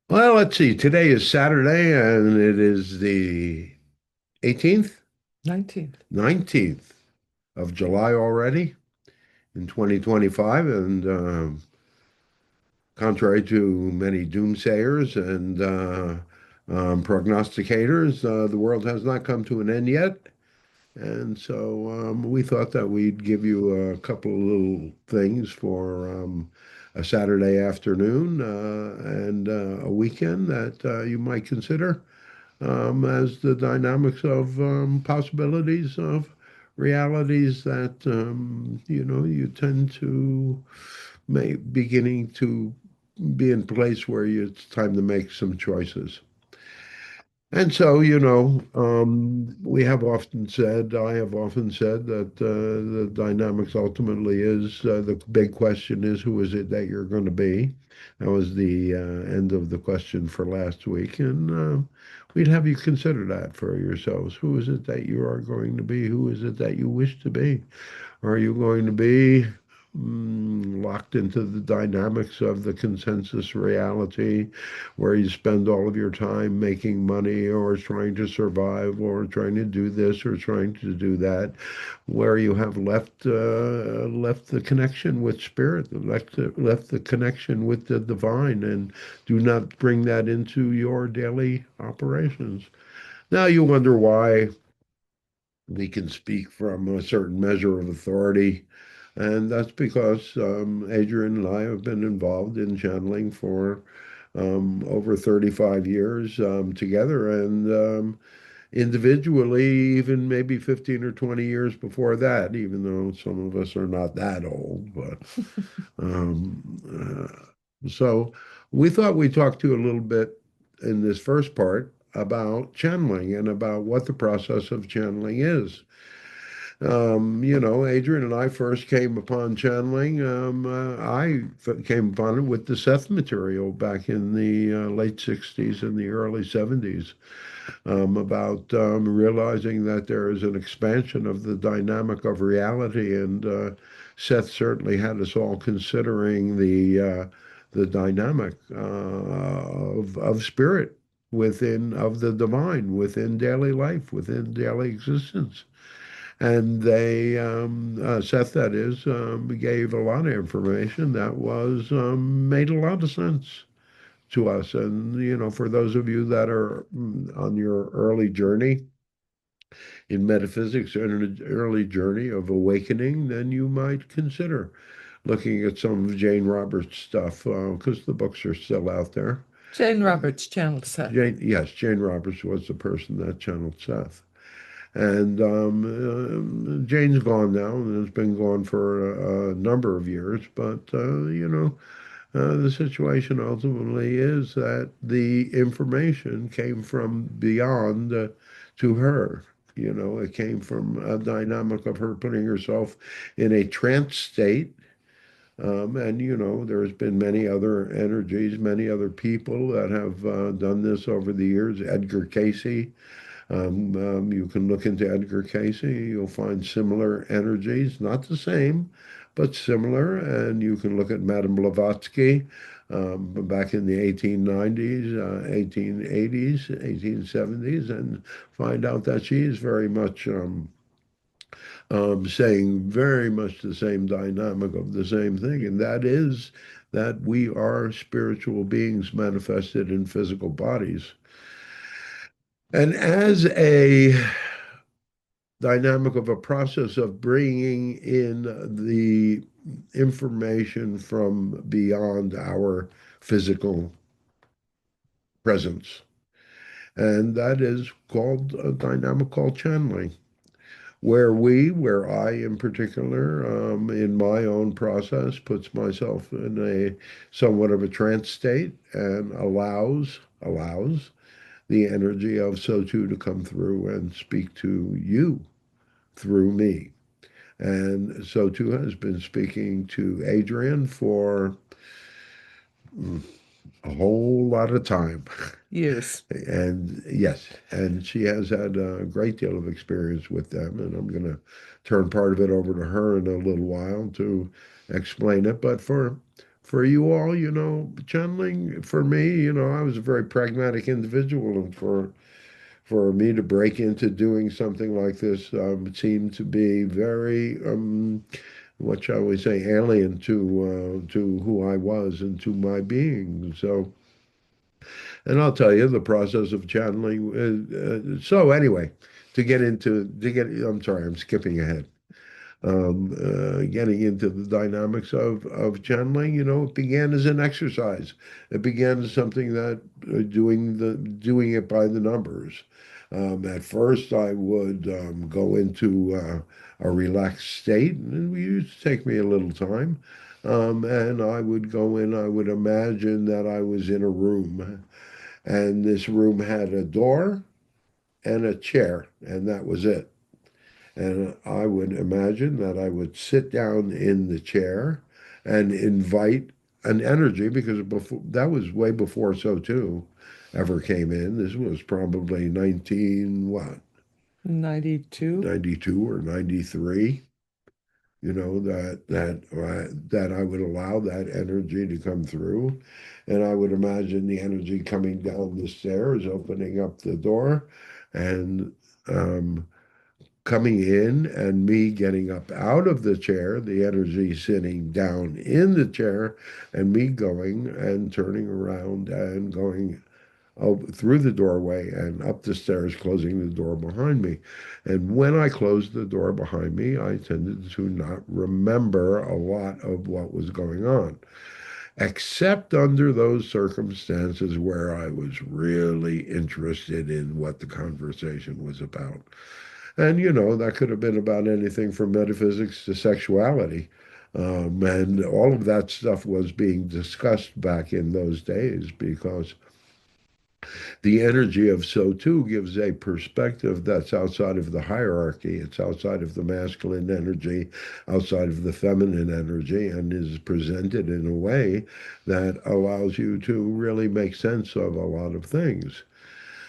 Well, let's see. Today is Saturday and it is the 18th, 19th. 19th of July already in 2025. And contrary to many doomsayers and prognosticators, the world has not come to an end yet. And so we thought that we'd give you a couple of little things for a Saturday afternoon and a weekend that you might consider as the dynamics of possibilities of realities that you tend to beginning to be in place where it's time to make some choices. And so, we have often said, I have often said that the dynamics ultimately is the big question is who is it that you're going to be? That was the end of the question for last week. And we'd have you consider that for yourselves. Who is it that you are going to be? Who is it that you wish to be? Are you going to be locked into the dynamics of the consensus reality where you spend all of your time making money or trying to survive or trying to do this or trying to do that, where you have left the connection with spirit, left the connection with the divine, and do not bring that into your daily operations? Now you wonder why we can speak from a certain measure of authority. And that's because Adrienne and I have been involved in channeling for over 35 years together, and individually, even maybe 15 or 20 years before that, even though some of us are not that old. But so we thought we'd talk to you a little bit in this first part about channeling and about what the process of channeling is. Adrian and I first came upon channeling. Came upon it with the Seth material back in the late 60s and the early 70s, about realizing that there is an expansion of the dynamic of reality. And Seth certainly had us all considering the dynamic of spirit within, of the divine, within daily life, within daily existence. And Seth, that is, gave a lot of information that was made a lot of sense to us. And, for those of you that are on your early journey in metaphysics and an early journey of awakening, then you might consider looking at some of Jane Roberts' stuff because the books are still out there. Jane Roberts channeled Seth. Yes, Jane Roberts was the person that channeled Seth. And Jane's gone now and has been gone for a number of years. But, the situation ultimately is that the information came from beyond to her. It came from a dynamic of her putting herself in a trance state. And, there's been many other energies, many other people that have done this over the years. Edgar Casey, you can look into Edgar Casey. You'll find similar energies, not the same, but similar. And you can look at Madame Blavatsky back in the 1890s, 1880s, 1870s, and find out that she is very much saying very much the same dynamic of the same thing. And that is that we are spiritual beings manifested in physical bodies. And as a dynamic of a process of bringing in the information from beyond our physical presence. And that is called a dynamic called channeling, where I in particular, in my own process, puts myself in a somewhat of a trance state and allows the energy of SOTU to come through and speak to you through me. And SOTU has been speaking to Adrienne for mm, a whole lot of time. Years. And yes, and she has had a great deal of experience with them. And I'm going to turn part of it over to her in a little while to explain it. But for you all, channeling for me, I was a very pragmatic individual, and for me to break into doing something like this seemed to be very, what shall we say, alien to who I was and to my being. So, and I'll tell you, the process of channeling. So anyway, I'm sorry, I'm skipping ahead. Getting into the dynamics of channeling, it began as an exercise. It began as something that doing it by the numbers. At first, I would go into a relaxed state, and it used to take me a little time. And I would go in. I would imagine that I was in a room, and this room had a door and a chair, and that was it. And I would imagine that I would sit down in the chair and invite an energy, because before that was way before SOTU ever came in. This was probably 19 what, 92. 92 or 93. That I would allow that energy to come through, and I would imagine the energy coming down the stairs, opening up the door, and um, coming in, and me getting up out of the chair, the energy sitting down in the chair, and me going and turning around and going through the doorway and up the stairs, closing the door behind me. And when I closed the door behind me, I tended to not remember a lot of what was going on, except under those circumstances where I was really interested in what the conversation was about. And, that could have been about anything from metaphysics to sexuality. And all of that stuff was being discussed back in those days, because the energy of SOTU gives a perspective that's outside of the hierarchy. It's outside of the masculine energy, outside of the feminine energy, and is presented in a way that allows you to really make sense of a lot of things.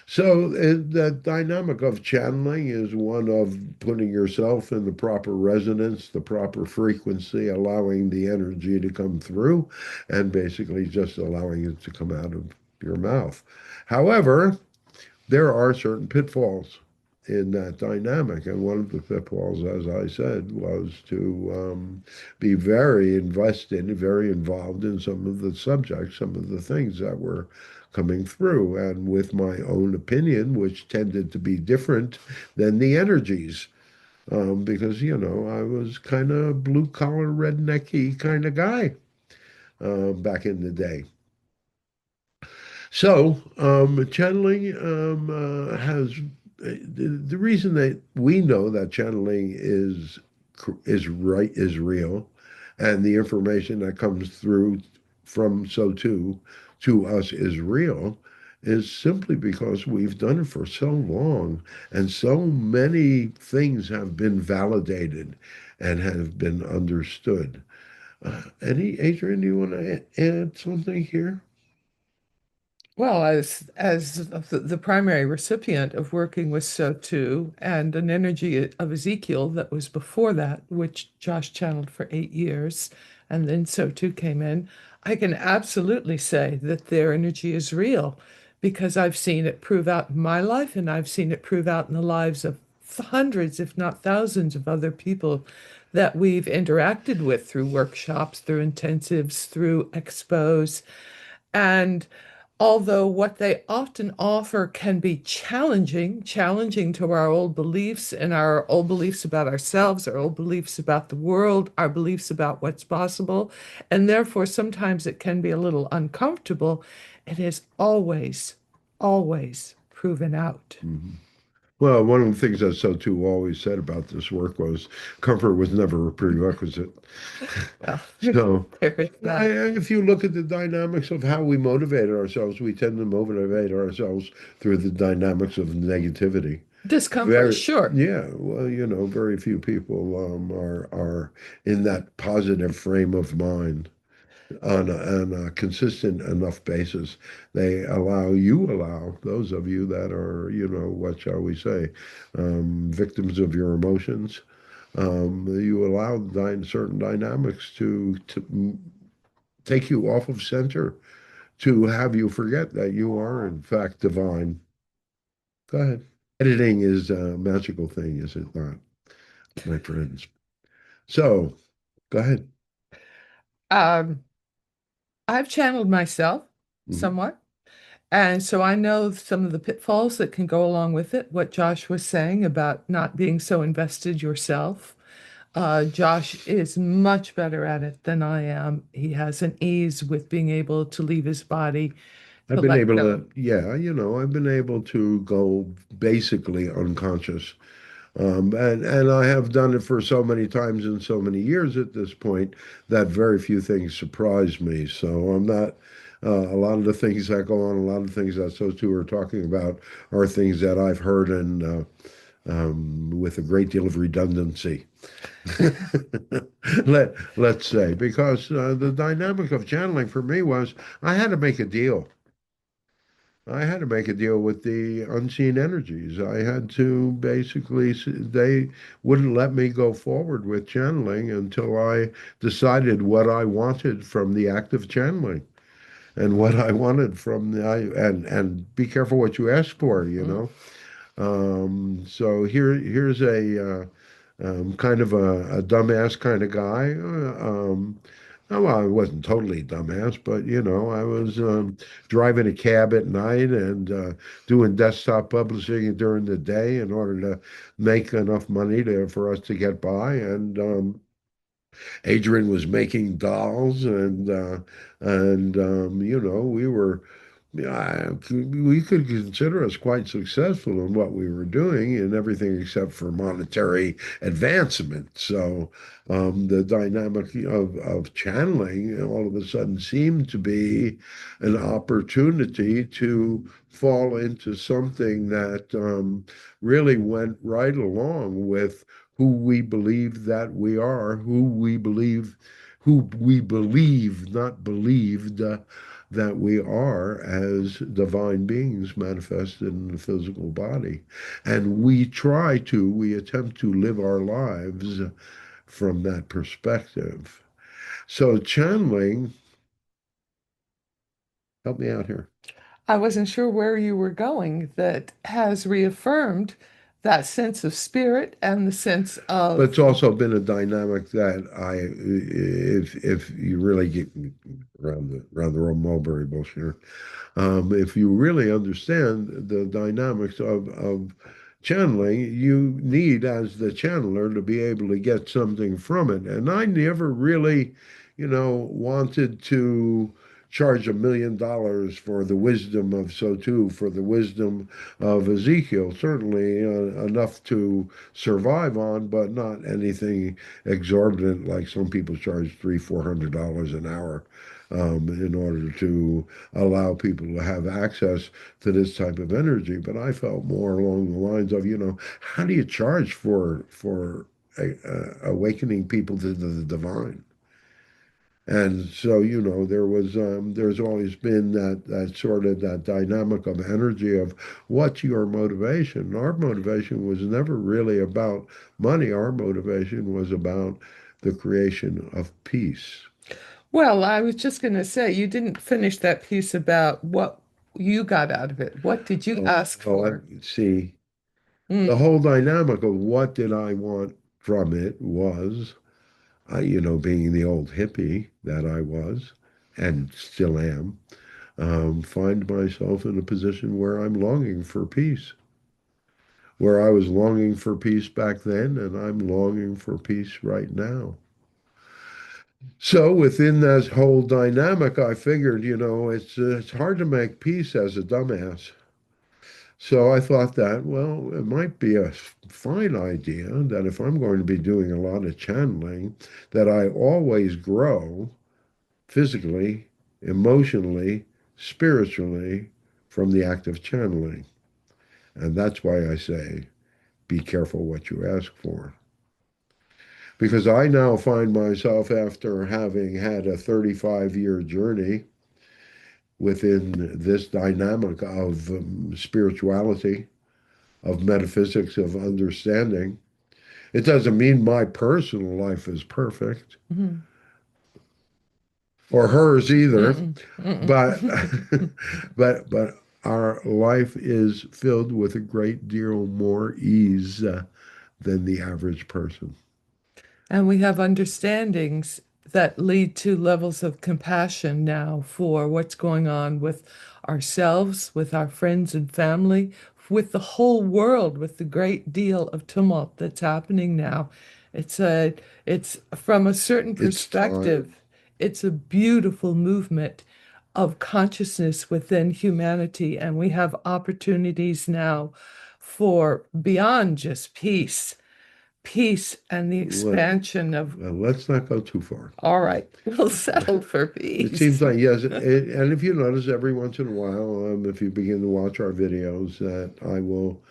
So the dynamic of channeling is one of putting yourself in the proper resonance, the proper frequency, allowing the energy to come through, and basically just allowing it to come out of your mouth. However, there are certain pitfalls in that dynamic. And one of the pitfalls, as I said, was to be very invested, very involved in some of the subjects, some of the things that were coming through, and with my own opinion, which tended to be different than the energies. Because, I was kind of blue collar, rednecky kind of guy back in the day. So, channeling has the reason that we know that channeling is real, and the information that comes through from SOTU to us is real, is simply because we've done it for so long, and so many things have been validated and have been understood. Adrienne, do you want to add something here? Well, as the primary recipient of working with SOTU and an energy of Ezekiel that was before that, which Josh channeled for 8 years, and then SOTU came in, I can absolutely say that their energy is real because I've seen it prove out in my life, and I've seen it prove out in the lives of hundreds, if not thousands, of other people that we've interacted with through workshops, through intensives, through expos. And although what they often offer can be challenging to our old beliefs and our old beliefs about ourselves, our old beliefs about the world, our beliefs about what's possible, and therefore sometimes it can be a little uncomfortable, it is always proven out. Mhm. Well, one of the things that SOTU always said about this work was comfort was never a prerequisite. Well, So, there is that. if you look at the dynamics of how we motivate ourselves, we tend to motivate ourselves through the dynamics of negativity. Discomfort, sure. Yeah, well, very few people are in that positive frame of mind on a consistent enough basis. Allow those of you that are, what shall we say, victims of your emotions. You allow certain dynamics to take you off of center to have you forget that you are, in fact, divine. Go ahead. Editing is a magical thing, is it not, my friends? So, go ahead. Um, I've channeled myself Mhm. somewhat. And so I know some of the pitfalls that can go along with it, what Josh was saying about not being so invested yourself. Josh is much better at it than I am. He has an ease with being able to leave his body, I've to been let able go. to, yeah, I've been able to go basically unconscious. And I have done it for so many times and so many years at this point that very few things surprise me. So I'm not, a lot of the things that go on, a lot of the things that SOTU are talking about are things that I've heard and with a great deal of redundancy. Let's say, because the dynamic of channeling for me was I had to make a deal. I had to make a deal with the unseen energies. I had to basically, they wouldn't let me go forward with channeling until I decided what I wanted from the act of channeling and what I wanted from and be careful what you ask for, you Mm. know. So here's a kind of a dumbass kind of guy. Well, I wasn't totally dumbass, but I was driving a cab at night and doing desktop publishing during the day in order to make enough money for us to get by. And Adrienne was making dolls, and we were yeah, we could consider us quite successful in what we were doing in everything except for monetary advancement. So the dynamic of channeling all of a sudden seemed to be an opportunity to fall into something that really went right along with who we believe that we are, who we believe, not believed. That we are as divine beings manifested in the physical body. And we attempt to live our lives from that perspective. So channeling, help me out here. I wasn't sure where you were going, that has reaffirmed that sense of spirit and the sense But of, it's also been a dynamic that if you really get around the old mulberry bush here, if you really understand the dynamics of channeling, you need, as the channeler, to be able to get something from it. And I never really, wanted to charge $1 million for the wisdom of SOTU, for the wisdom of Ezekiel. Certainly enough to survive on, but not anything exorbitant like some people charge $300, $400 an hour in order to allow people to have access to this type of energy. But I felt more along the lines of, how do you charge for awakening people to the divine? And so, there's always been that sort of that dynamic of energy of what's your motivation. Our motivation was never really about money. Our motivation was about the creation of peace. well, I was just going to say, you didn't finish that piece about what you got out of it. What did you Oh, ask well, for? see, the Mm. whole dynamic of what did I want from it was, being the old hippie that I was and still am, find myself in a position where I'm longing for peace, where I was longing for peace back then, and I'm longing for peace right now. So within that whole dynamic, I figured, it's hard to make peace as a dumbass. So I thought that, well, it might be a fine idea that if I'm going to be doing a lot of channeling, that I always grow physically, emotionally, spiritually from the act of channeling. And that's why I say, be careful what you ask for. Because I now find myself, after having had a 35-year journey within this dynamic of spirituality, of metaphysics, of understanding. It doesn't mean my personal life is perfect. Mhm. or hers either. Mm-mm, But mm-mm. but our life is filled with a great deal more ease than the average person. And we have understandings that lead to levels of compassion now for what's going on with ourselves, with our friends and family, with the whole world, with the great deal of tumult that's happening now. It's a, it's from a certain It's time. perspective, it's a beautiful movement of consciousness within humanity, and we have opportunities now for beyond just peace and the Let, expansion of, let's not go too far. all right, we'll settle for It seems peace. like yes, and if you notice, every once in a while, if you begin to watch our videos, that I will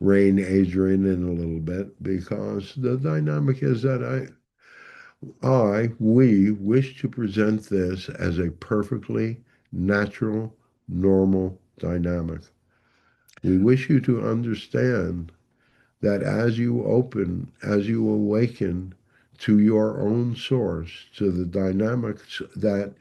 rein Adrienne in a little bit because the dynamic is that we wish to present this as a perfectly natural, normal dynamic. We wish you to understand that as you awaken to your own source, to the dynamics that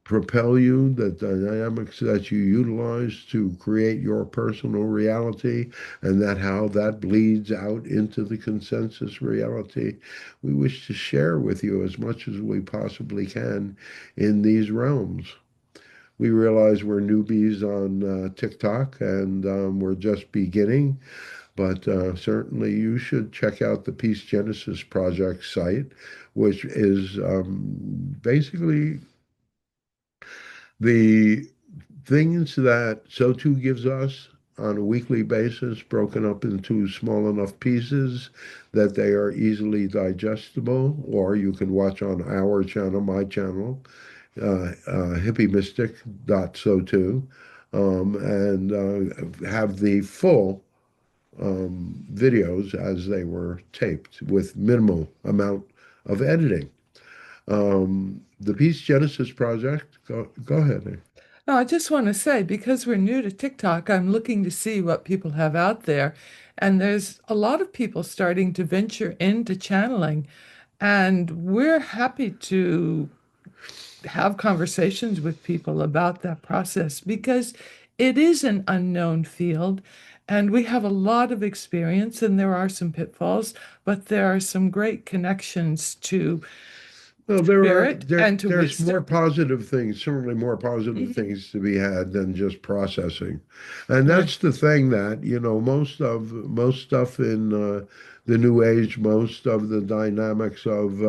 propel you, the dynamics that you utilize to create your personal reality, and that how that bleeds out into the consensus reality. We wish to share with you as much as we possibly can in these realms. We realize we're newbies on TikTok and we're just beginning, but certainly you should check out the Peace Genesis Project site, which is basically the things that SOTU gives us on a weekly basis, broken up into small enough pieces that they are easily digestible, or you can watch on our channel, my channel, hippiemystic.sotu, and have the full videos as they were taped with minimal amount of editing. The Peace Genesis Project, go ahead. No, I just want to say, because we're new to TikTok, I'm looking to see what people have out there. And there's a lot of people starting to venture into channeling. And we're happy to have conversations with people about that process because it is an unknown field. And we have a lot of experience, and there are some pitfalls, but there are some great connections to Well, spirit and to there's more wisdom. positive things, certainly more positive Mhm. things to be had than just processing. And Right. that's the thing that, most stuff in the new age, most of the dynamics of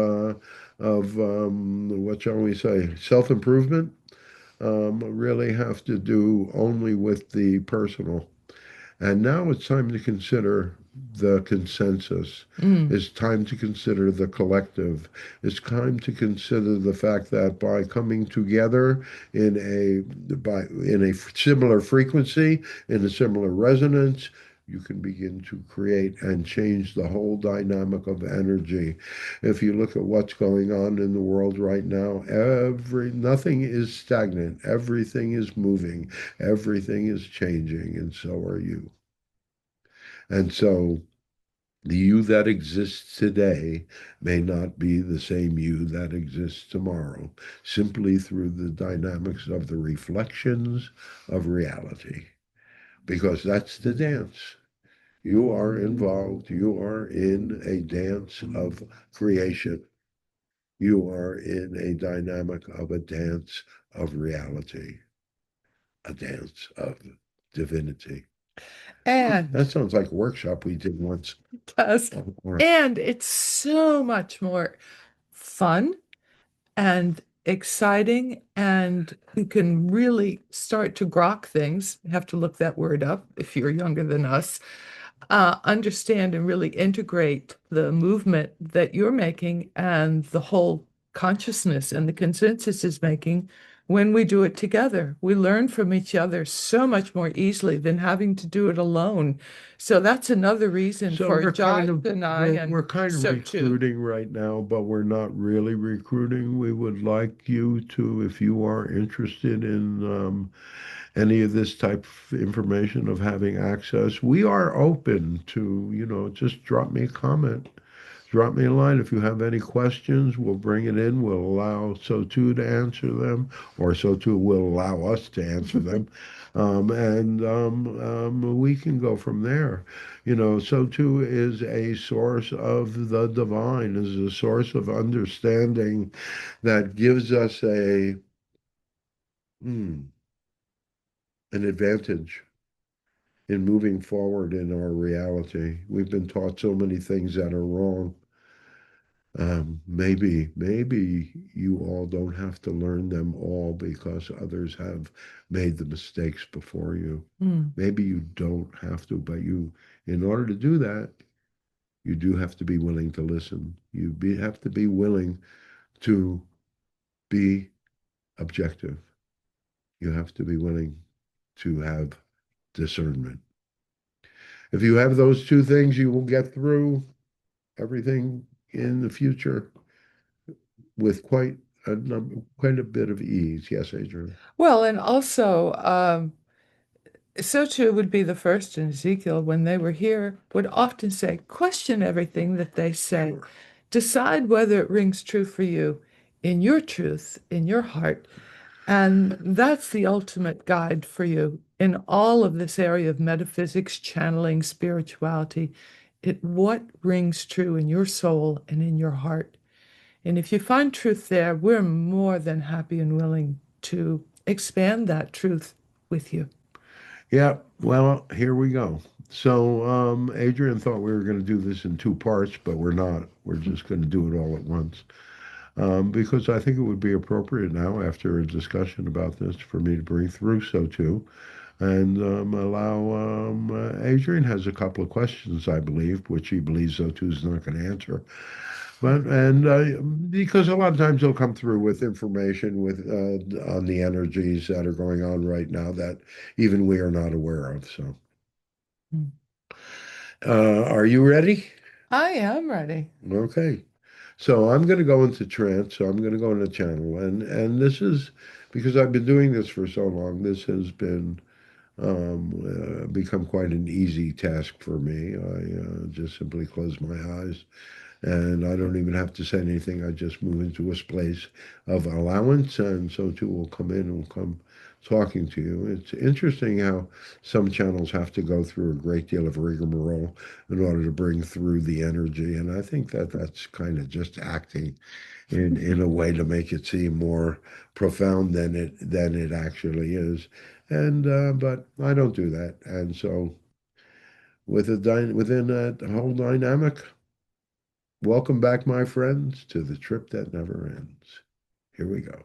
what shall we say, self-improvement, really have to do only with the personal. And now it's time to consider the consensus. Mm. It's time to consider the collective. It's time to consider the fact that by coming together in a similar frequency, in a similar resonance, you can begin to create and change the whole dynamic of energy. If you look at what's going on in the world right now, nothing is stagnant. Everything is moving. Everything is changing, and so are you. And so the you that exists today may not be the same you that exists tomorrow, simply through the dynamics of the reflections of reality, because that's the dance. You are involved, you are in a dance of creation. You are in a dynamic of a dance of reality, a dance of divinity. And That sounds like a workshop we did once. does. Or And it's so much more fun and exciting, and you can really start to grok things. You have to look that word up if you're younger than us. Understand and really integrate the movement that you're making and the whole consciousness and the consensus is making when we do it together. We learn from each other so much more easily than having to do it alone. So that's another reason So for we're Josh kind of and I, and we're kind of so too. recruiting right now, but we're not really recruiting. We would like you to, if you are interested in any of this type of information of having access, we are open to, just drop me a comment. drop me a line if you have any questions. We'll bring it in. We'll allow SOTU to answer them, or SOTU will allow us to answer them. And we can go from there. SOTU is a source of the divine, is a source of understanding that gives us hmm, an advantage in moving forward in our reality. We've been taught so many things that are wrong. Maybe you all don't have to learn them all because others have made the mistakes before you. Mm. Maybe you don't have to, but in order to do that, you do have to be willing to listen. Have to be willing to be objective. You have to be willing to have discernment. If you have those two things, you will get through everything in the future with quite a bit of ease. Yes, Adrian. Well, and also, so too would be the first in Ezekiel when they were here, would often say, question everything that they say. Decide whether it rings true for you in your truth, in your heart. And that's the ultimate guide for you in all of this area of metaphysics, channeling, spirituality. What rings true in your soul and in your heart. And if you find truth there, we're more than happy and willing to expand that truth with you. Yeah, well, here we go. So, Adrian thought we were going to do this in two parts, but we're not. We're just going to do it all at once. Because I think it would be appropriate now, after a discussion about this, for me to bring through SOTU and allow Adrian has a couple of questions, I believe, which he believes SOTU is not going to answer. But and because a lot of times they'll come through with information with on the energies that are going on right now that even we are not aware of. So, Mm. are you ready? I am ready. Okay. So I'm going to go into trance. So I'm going to go into channel, and this is because I've been doing this for so long. This has been become quite an easy task for me. I just simply close my eyes and I don't even have to say anything. I just move into a place of allowance, and so too will come in and will come talking to you. It's interesting how some channels have to go through a great deal of rigmarole in order to bring through the energy, and I think that that's kind of just acting in a way to make it seem more profound than it actually is. And but I don't do that, and so within that whole dynamic. Welcome back, my friends, to the trip that never ends. Here we go.